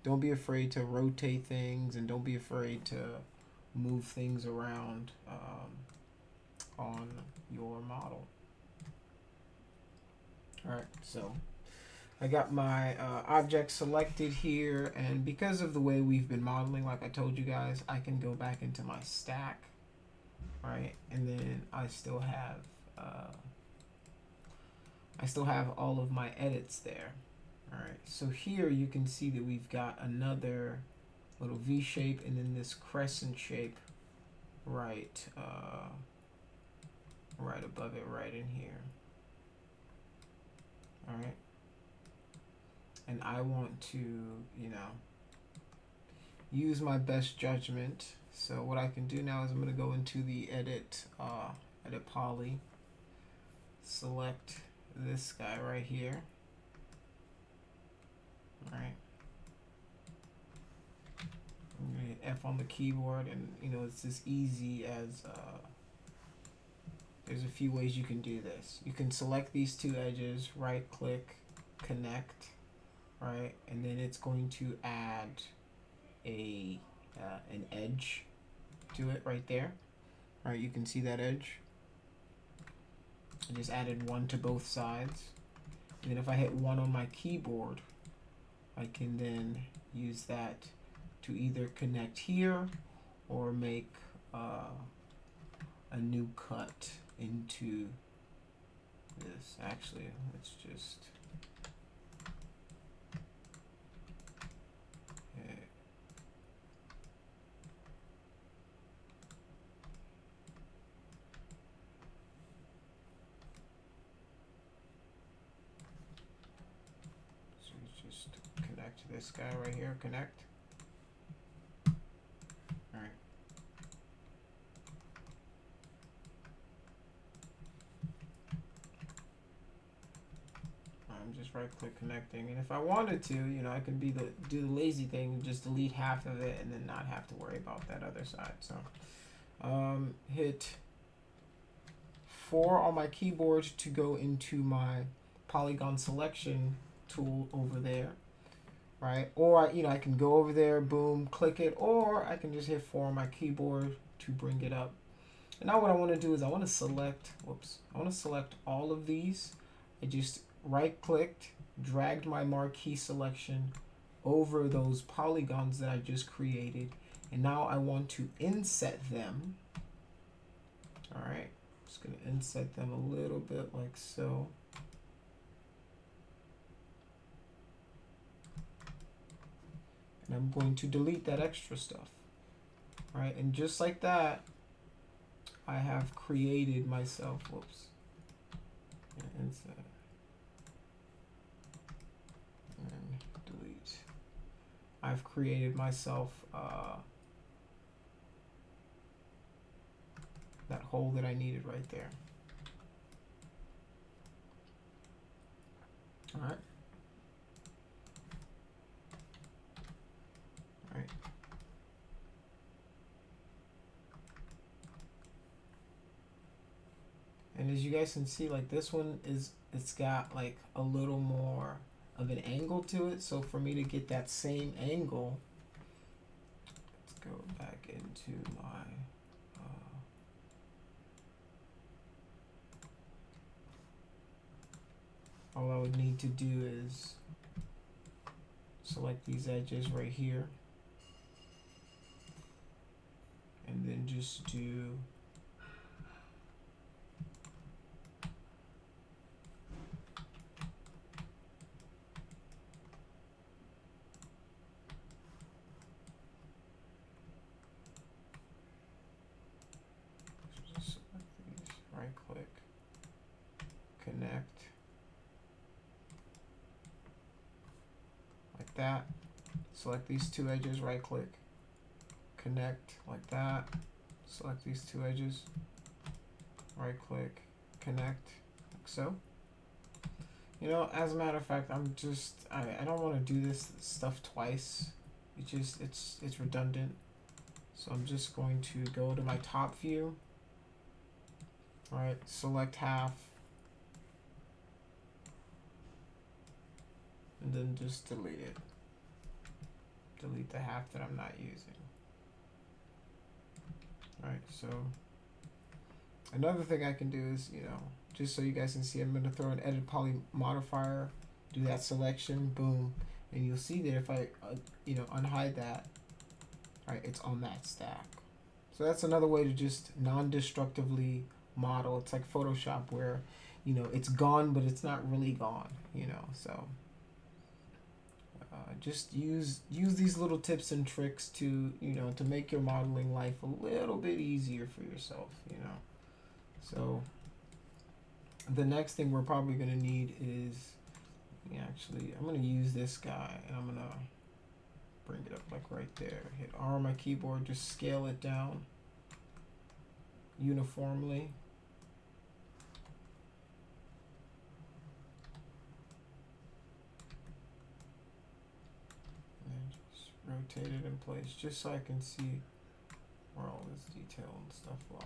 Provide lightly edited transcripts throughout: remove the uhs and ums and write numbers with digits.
don't be afraid to rotate things, and don't be afraid to move things around on your model. All right, so I got my object selected here, and because of the way we've been modeling, like I told you guys, I can go back into my stack, right? And then I still have all of my edits there. All right, so here you can see that we've got another little V shape, and then this crescent shape right right above it, right in here. All right, and I want to, you know, use my best judgment. So what I can do now is I'm going to go into the edit poly, select this guy right here. All right, I'm going to hit F on the keyboard, and you know, it's as easy as there's a few ways you can do this. You can select these two edges, right click, connect, right, and then it's going to add a an edge to it right there. All right, you can see that edge. I just added one to both sides. And then if I hit 1 on my keyboard, I can then use that to either connect here or make a new cut into this. Actually, let's just connect this guy right here, connect. All right. I'm just right click connecting, and if I wanted to, you know, I can do the lazy thing and just delete half of it and then not have to worry about that other side. So hit 4 on my keyboard to go into my polygon selection tool over there, right? Or you know, I can go over there, boom, click it, or I can just hit 4 on my keyboard to bring it up. And now what I want to do is I want to select, I want to select all of these. I just right clicked, dragged my marquee selection over those polygons that I just created, and now I want to inset them. All right, just going to inset them a little bit like so. And I'm going to delete that extra stuff. All right, and just like that, I have created myself, inset. And delete. I've created myself that hole that I needed right there. All right. All right. And as you guys can see, like this one it's got like a little more of an angle to it. So for me to get that same angle, let's go back into my all I would need to do is select these edges right here, and then just do right click, connect, like that. Select these two edges, right click, connect, like that. Select these two edges, right click, connect, like so. You know, as a matter of fact, I don't want to do this stuff twice. It's redundant. So I'm just going to go to my top view. All right, select half, and then just delete it. delete the half that I'm not using. Alright, so another thing I can do is, you know, just so you guys can see, I'm going to throw an edit poly modifier, do that selection, boom, and you'll see that if I, you know, unhide that, right, it's on that stack. So that's another way to just non-destructively model. It's like Photoshop where, you know, it's gone, but it's not really gone, you know, so. Just use these little tips and tricks to, you know, to make your modeling life a little bit easier for yourself, you know. So the next thing we're probably going to need is, actually, I'm going to use this guy, and I'm going to bring it up like right there. Hit R on my keyboard, just scale it down uniformly. Rotate it in place just so I can see where all this detail and stuff lies.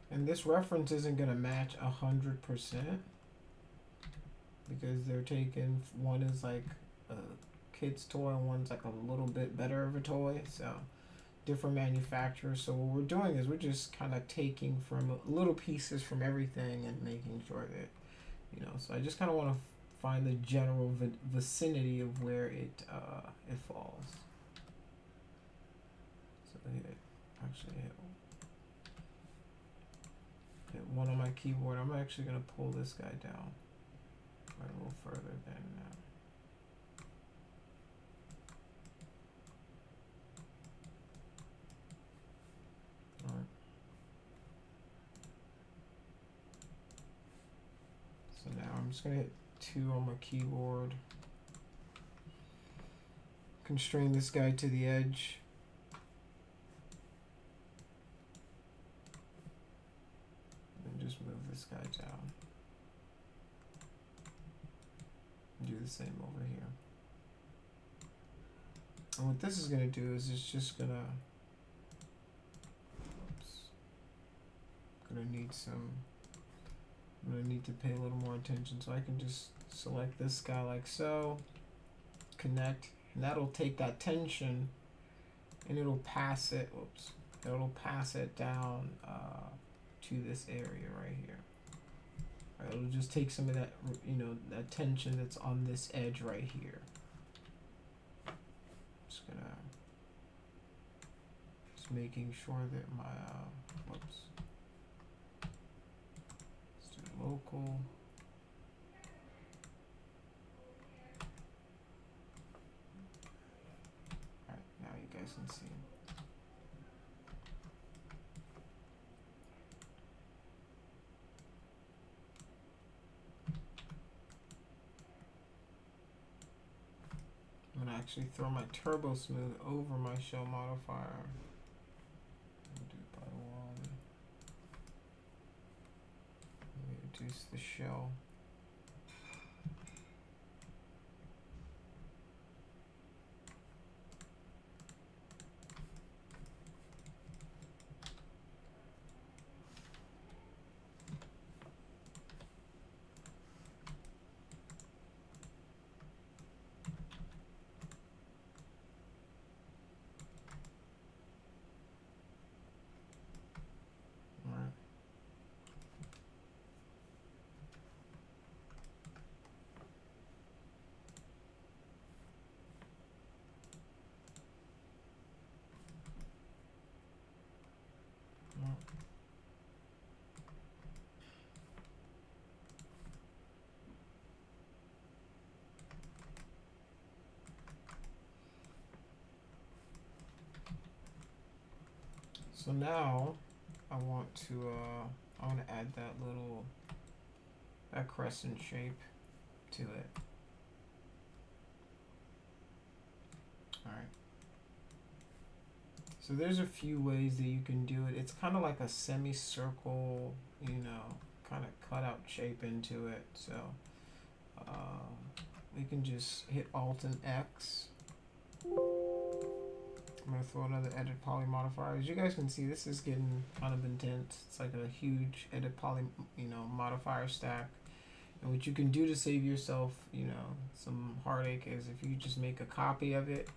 And this reference isn't going to match 100% because they're taking, one is like a kid's toy and one's like a little bit better of a toy, so different manufacturers. So what we're doing is we're just kind of taking from little pieces from everything and making sure that, you know, so I just kind of want to find the general vicinity of where it falls. So hit, actually hit one on my keyboard. I'm actually going to pull this guy down right a little further than Alright. So now I'm just going to hit 2 on my keyboard. Constrain this guy to the edge. Just move this guy down. Do the same over here. And what this is going to do is it's just going to, I'm going to need to pay a little more attention, so I can just select this guy like so, connect, and that'll take that tension and it'll pass it, it'll pass it down to this area right here. Right, it'll just take some of that, you know, that tension that's on this edge right here. Just making sure that my, let's do local. Alright, now you guys can see. I'm going to actually throw my turbo smooth over my shell modifier. Do it by 1. Reduce the shell. So now I want to add that a crescent shape to it. Alright. So there's a few ways that you can do it. It's kind of like a semicircle, you know, kind of cutout shape into it. So we can just hit Alt and X. I'm going to throw another edit poly modifier. As you guys can see, this is getting kind of intense. It's like a huge edit poly, you know, modifier stack. And what you can do to save yourself, you know, some heartache is if you just make a copy of it,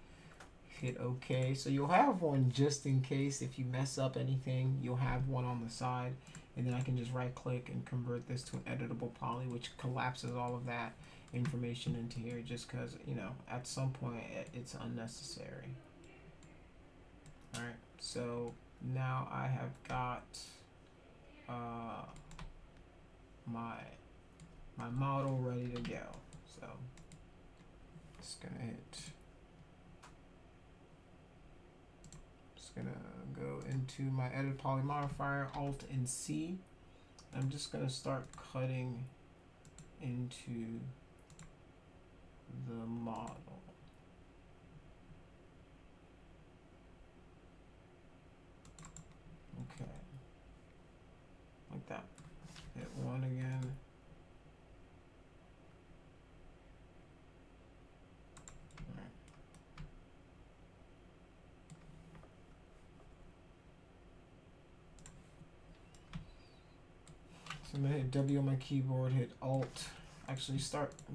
hit OK. So you'll have one just in case if you mess up anything, you'll have one on the side. And then I can just right click and convert this to an editable poly, which collapses all of that information into here just because, you know, at some point it's unnecessary. All right, so now I have got my model ready to go. So just gonna go into my edit poly modifier, Alt and C. I'm just gonna start cutting into the model. Okay, like that. Hit 1 again. All right. So I'm gonna hit W on my keyboard, hit Alt. Actually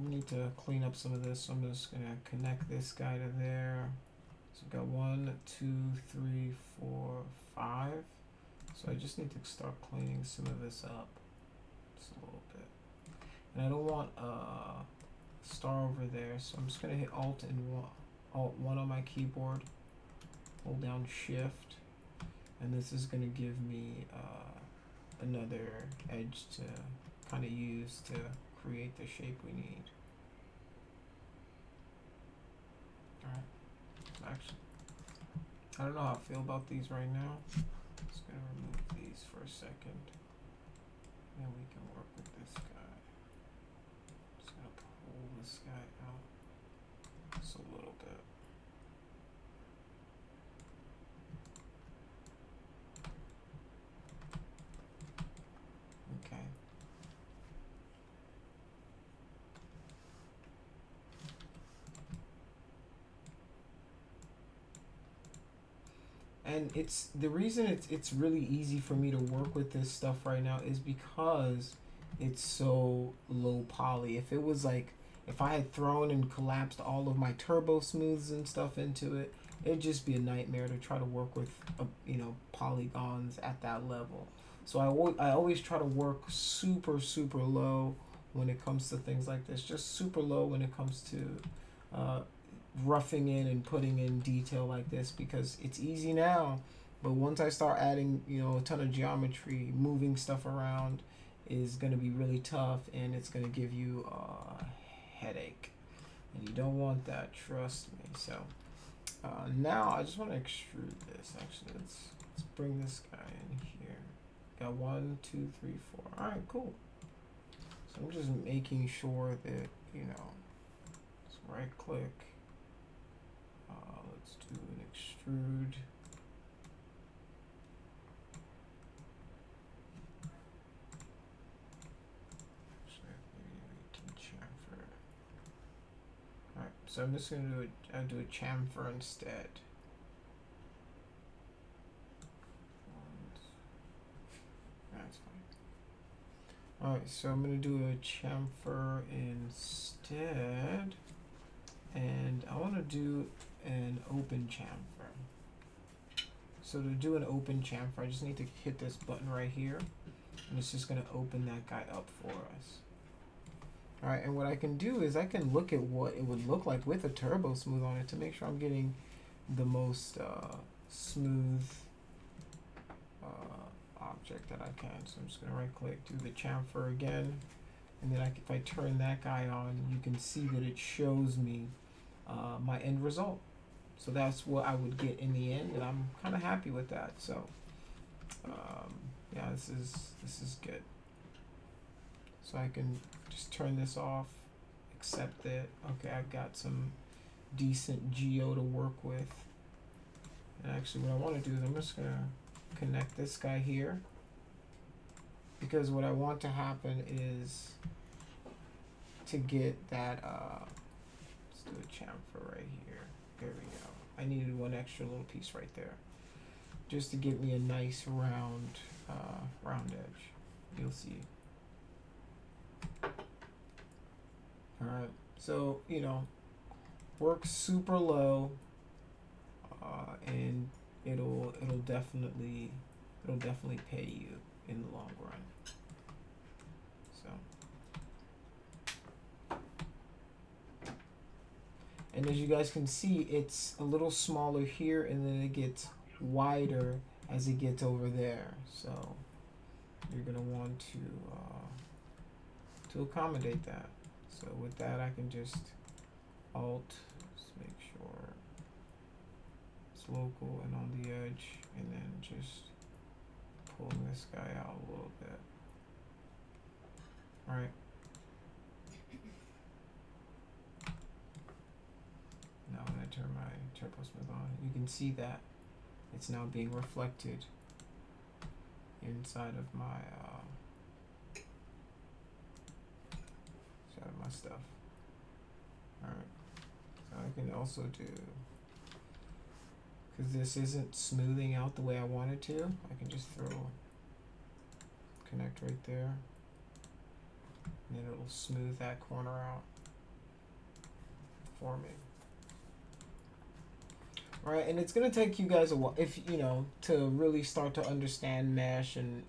we need to clean up some of this, so I'm just gonna connect this guy to there. So we've got 1, 2, 3, 4, 5. So I just need to start cleaning some of this up just a little bit. And I don't want a star over there, so I'm just gonna hit Alt 1 on my keyboard, hold down Shift, and this is gonna give me another edge to kind of use to create the shape we need. Alright, actually, I don't know how I feel about these right now. Just gonna remove these for a second, and we can work with this guy. Just gonna pull this guy out just a little bit. Okay. And it's the reason it's really easy for me to work with this stuff right now is because it's so low poly. If it was like, if I had thrown and collapsed all of my turbo smooths and stuff into it, it'd just be a nightmare to try to work with, you know, polygons at that level. So I always try to work super low when it comes to things like this. Just super low when it comes to roughing in and putting in detail like this, because it's easy now, but once I start adding, you know, a ton of geometry, moving stuff around is going to be really tough, and it's going to give you a headache, and you don't want that, trust me. So now I just want to extrude this. Actually, let's bring this guy in here. Got 1, 2, 3, 4. All right, cool. So I'm just making sure that, you know, just right click. Let's do an extrude. Actually, maybe we can chamfer. Alright, so I'm just going to do a chamfer instead. That's fine. Alright, so I'm going to do a chamfer instead. And I want to do an open chamfer. So to do an open chamfer, I just need to hit this button right here, and it's just going to open that guy up for us. All right, and what I can do is I can look at what it would look like with a turbo smooth on it to make sure I'm getting the most smooth object that I can. So I'm just going to right click, do the chamfer again, and then if I turn that guy on, you can see that it shows me my end result. So that's what I would get in the end, and I'm kind of happy with that. So yeah, this is good. So I can just turn this off, accept it. Okay, I've got some decent geo to work with. And actually what I want to do is I'm just going to connect this guy here, because what I want to happen is to get that, let's do a chamfer right here. There we go. I needed one extra little piece right there, just to give me a nice round edge. You'll see. Alright, so, you know, work super low, and it'll definitely pay you in the long run. So, and as you guys can see, it's a little smaller here, and then it gets wider as it gets over there. So you're gonna want to accommodate that. So with that, I can just Alt, just make sure it's local and on the edge, and then just pull this guy out a little bit. All right. Now when I turn my Turbo Smooth on, you can see that it's now being reflected inside of my stuff. Alright, so I can also do, because this isn't smoothing out the way I want it to, I can just connect right there, and then it'll smooth that corner out for me. Right, and it's gonna take you guys a while, if you know, to really start to understand mesh and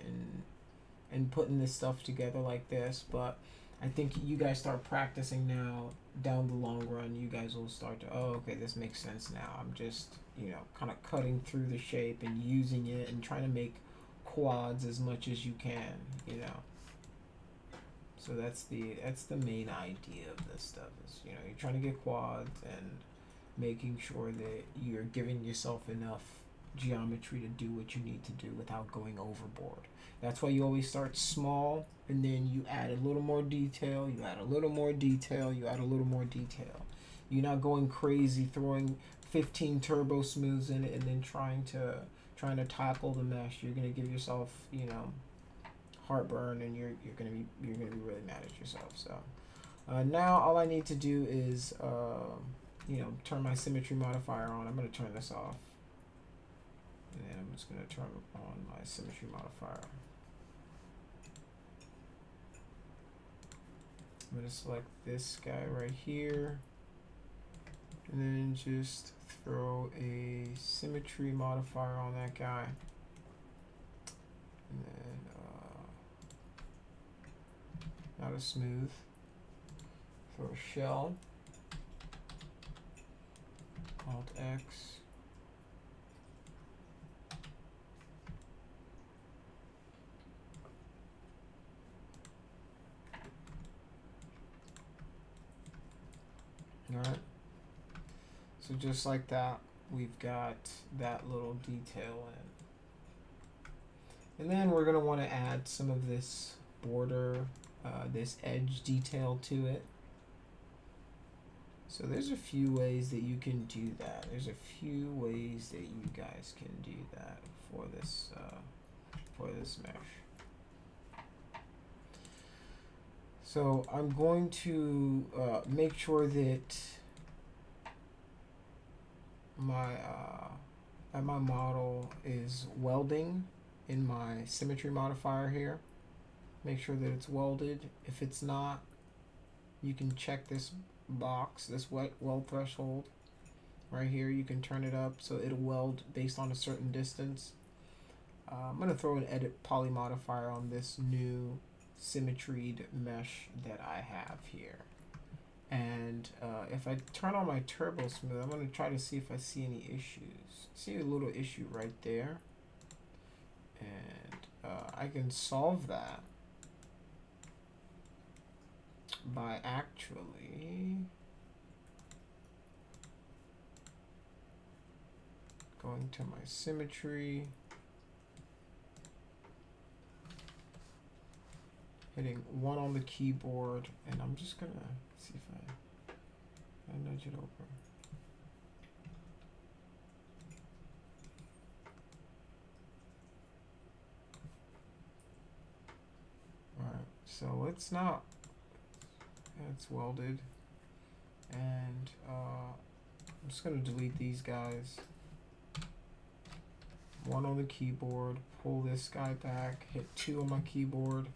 putting this stuff together like this. But I think you guys start practicing now. Down the long run, you guys will start to, oh, okay, this makes sense now. I'm just, you know, kind of cutting through the shape and using it and trying to make quads as much as you can, you know. So that's the main idea of this stuff, is, you know, you're trying to get quads and making sure that you're giving yourself enough geometry to do what you need to do without going overboard. That's why you always start small, and then you add a little more detail, you add a little more detail, you add a little more detail. You're not going crazy throwing 15 turbo smooths in it and then trying to tackle the mesh. You're gonna give yourself, you know, heartburn, and you're gonna be really mad at yourself. So now all I need to do is you know, turn my symmetry modifier on. I'm gonna turn this off, and then I'm just gonna turn on my symmetry modifier. I'm gonna select this guy right here, and then just throw a symmetry modifier on that guy, and then not a smooth, throw a shell, Alt X, alright, so just like that, we've got that little detail in. And then we're going to want to add some of this border, this edge detail to it. So there's a few ways that you can do that. There's a few ways that you guys can do that for this mesh. So I'm going to make sure that my model is welding in my symmetry modifier here. Make sure that it's welded. If it's not, you can check this box, this weld threshold right here. You can turn it up so it'll weld based on a certain distance. I'm going to throw an edit poly modifier on this new symmetried mesh that I have here. And if I turn on my turbo smooth, I'm going to try to see if I see any issues. See a little issue right there, and I can solve that by actually going to my symmetry hitting 1 on the keyboard, and I'm just gonna see if I nudge it over. Alright, so it's not, it's welded, and I'm just gonna delete these guys. 1 on the keyboard, pull this guy back, hit 2 on my keyboard,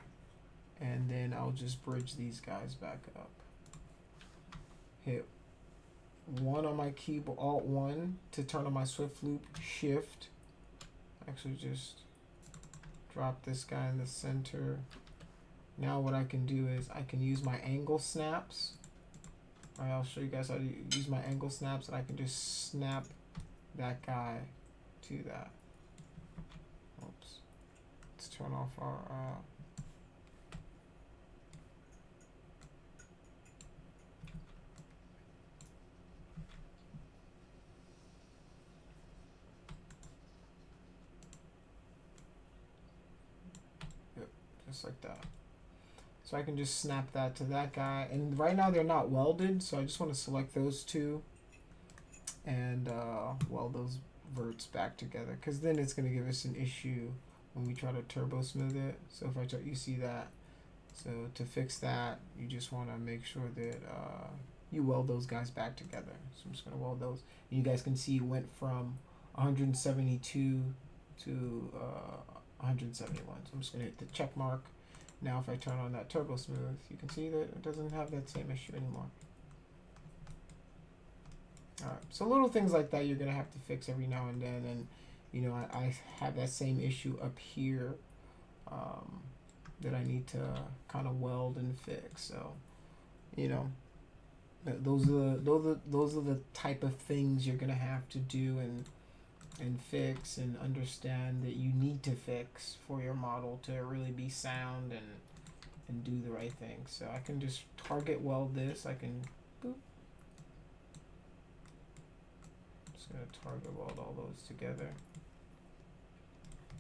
and then I'll just bridge these guys back up. Hit 1 on my keyboard, Alt 1 to turn on my Swift loop, Shift. Actually just drop this guy in the center. Now what I can do is I can use my angle snaps. Alright, I'll show you guys how to use my angle snaps, and I can just snap that guy to that. Oops. Let's turn off our just like that. So I can just snap that to that guy, and right now they're not welded, so I just want to select those two and weld those verts back together, because then it's going to give us an issue when we try to turbo smooth it. So if I try, you see that, so to fix that you just want to make sure that you weld those guys back together. So I'm just going to weld those, and you guys can see it went from 172 to 171. So I'm just going to hit the check mark. Now if I turn on that turbo smooth, you can see that it doesn't have that same issue anymore. Alright, so little things like that you're going to have to fix every now and then, and you know, I have that same issue up here that I need to kind of weld and fix. So, you know, those are the type of things you're going to have to do and fix and understand that you need to fix for your model to really be sound and do the right thing. So I can just target weld this. I can boop. Just gonna target weld all those together.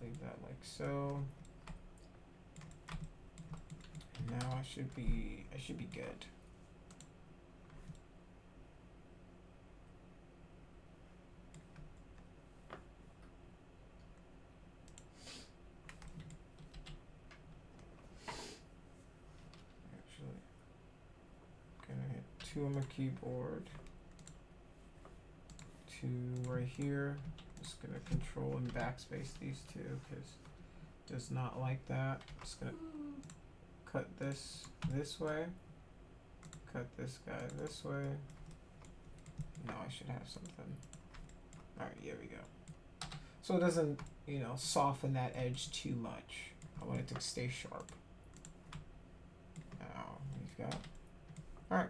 Leave that like so. And now I should be good. Gonna hit 2 on the keyboard, 2 right here. Just gonna control and backspace these two because it does not like that. Just gonna cut this way, cut this guy this way. Now I should have something. Alright, here we go. So it doesn't, you know, soften that edge too much. I want it to stay sharp. Now we've got. Alright,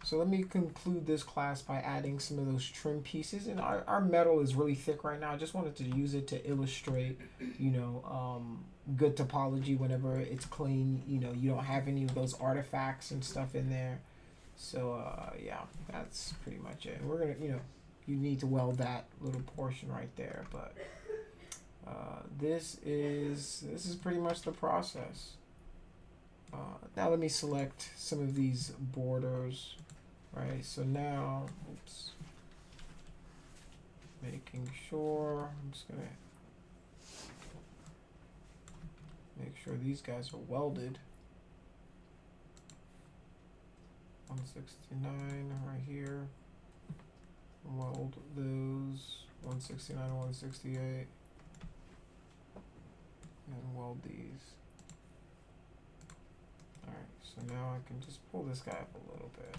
so let me conclude this class by adding some of those trim pieces. And our metal is really thick right now. I just wanted to use it to illustrate, you know, good topology whenever it's clean. You know, you don't have any of those artifacts and stuff in there. So, yeah, that's pretty much it. We're going to, you know, you need to weld that little portion right there. But this is pretty much the process. Now let me select some of these borders, right? So now, oops, making sure, I'm just gonna make sure these guys are welded. 169 right here. Weld those 169 and 168, and weld these. Alright, so now I can just pull this guy up a little bit.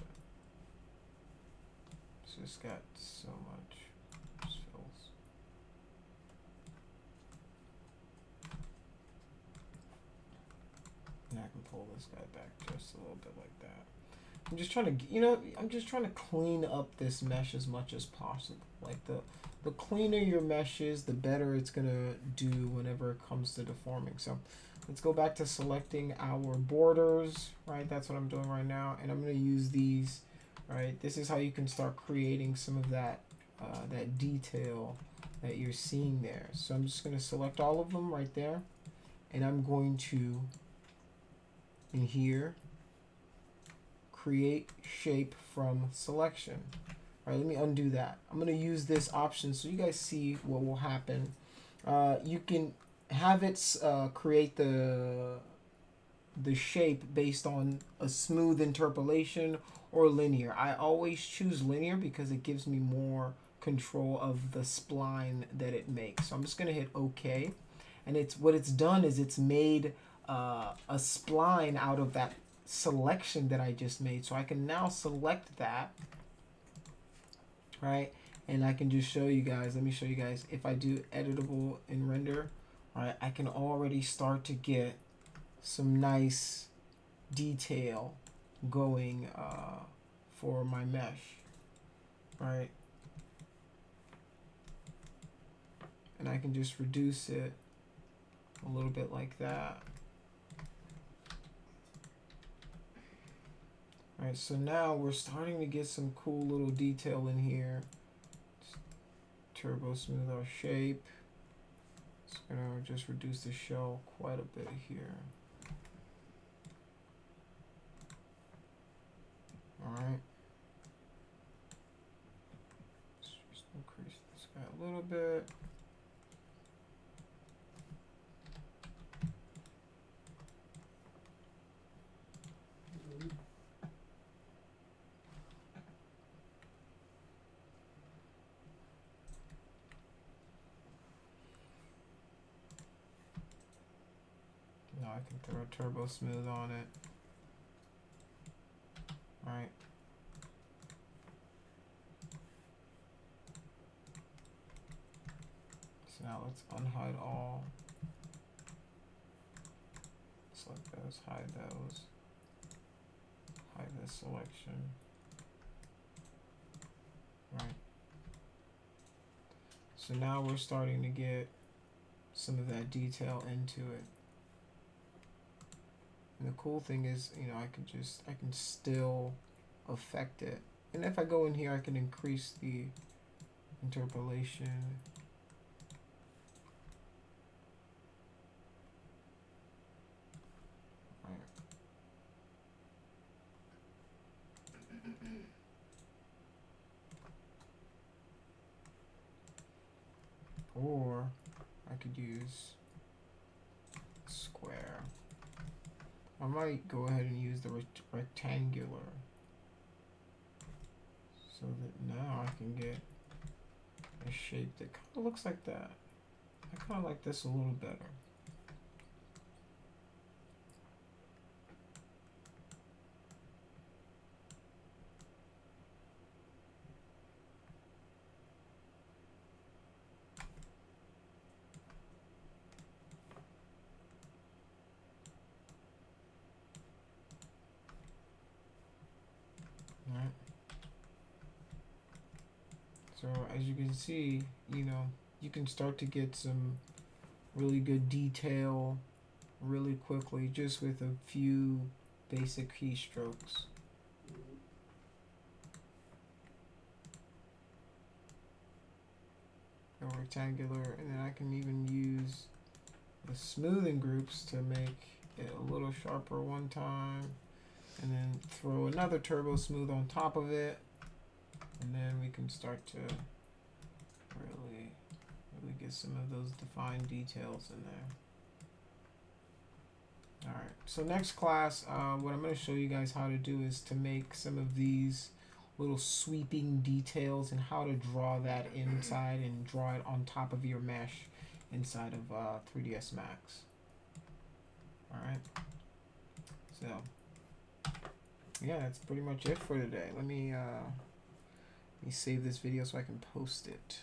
It's just got so much fills. And I can pull this guy back just a little bit like that. I'm just trying to, you know, I'm just trying to clean up this mesh as much as possible. Like the cleaner your mesh is, the better it's gonna do whenever it comes to deforming. So let's go back to selecting our borders, right? That's what I'm doing right now. And I'm gonna use these, right? This is how you can start creating some of that, that detail that you're seeing there. So I'm just gonna select all of them right there. And I'm going to in here, create shape from selection. All right, let me undo that. I'm going to use this option so you guys see what will happen. You can have it create the shape based on a smooth interpolation or linear. I always choose linear because it gives me more control of the spline that it makes. So I'm just going to hit OK. And what it's done is it's made a spline out of that selection that I just made. So I can now select that, right? And I can just show you guys, let me show you guys, if I do editable in render, right, I can already start to get some nice detail going for my mesh, right? And I can just reduce it a little bit like that. All right, so now we're starting to get some cool little detail in here. Turbo smooth our shape. It's gonna just reduce the shell quite a bit here. All right. Let's just increase this guy a little bit. Now I can throw a turbo smooth on it. All right. So now let's unhide all. Select those, hide those. Hide this selection. Right. So now we're starting to get some of that detail into it. And the cool thing is, you know, I can still affect it. And if I go in here, I can increase the interpolation. Right. Or I could use square. I might go ahead and use the rectangular so that now I can get a shape that kind of looks like that. I kind of like this a little better. Right. So as you can see, you know, you can start to get some really good detail really quickly just with a few basic keystrokes. Go rectangular, and then I can even use the smoothing groups to make it a little sharper one time, and then throw another turbo smooth on top of it, and then we can start to really get some of those defined details in there. All right, so next class, what I'm going to show you guys how to do is to make some of these little sweeping details and how to draw that inside and draw it on top of your mesh inside of 3ds Max. All right, so yeah, that's pretty much it for today. Let me save this video so I can post it.